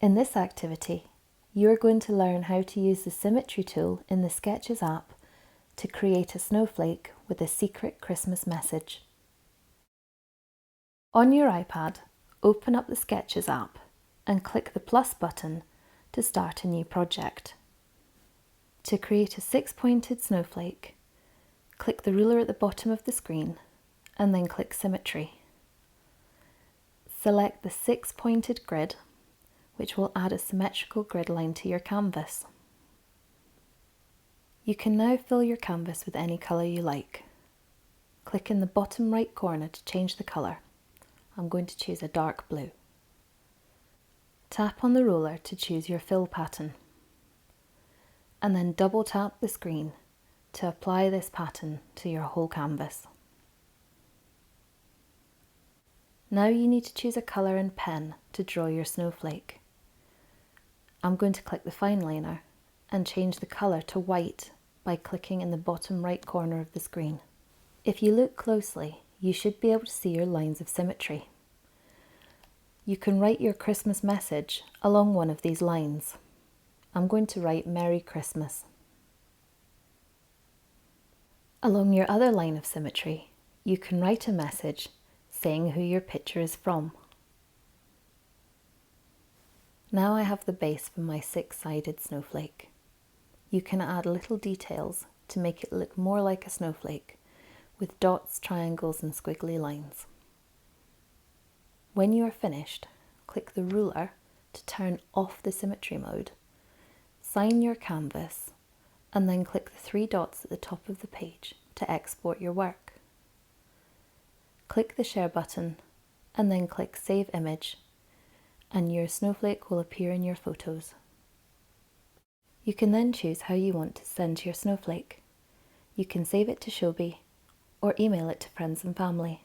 In this activity, you are going to learn how to use the Symmetry tool in the Sketches app to create a snowflake with a secret Christmas message. On your iPad, open up the Sketches app and click the plus button to start a new project. To create a 6-pointed snowflake, click the ruler at the bottom of the screen and then click Symmetry. Select the 6-pointed grid, which will add a symmetrical grid line to your canvas. You can now fill your canvas with any colour you like. Click in the bottom right corner to change the colour. I'm going to choose a dark blue. Tap on the ruler to choose your fill pattern, and then double tap the screen to apply this pattern to your whole canvas. Now you need to choose a colour and pen to draw your snowflake. I'm going to click the fine liner and change the colour to white by clicking in the bottom right corner of the screen. If you look closely, you should be able to see your lines of symmetry. You can write your Christmas message along one of these lines. I'm going to write Merry Christmas. Along your other line of symmetry, you can write a message saying who your picture is from. Now I have the base for my 6-sided snowflake. You can add little details to make it look more like a snowflake, with dots, triangles and squiggly lines. When you are finished, click the ruler to turn off the symmetry mode, sign your canvas, and then click the 3 dots at the top of the page to export your work. Click the share button and then click Save Image, and your snowflake will appear in your photos. You can then choose how you want to send your snowflake. You can save it to Shobi or email it to friends and family.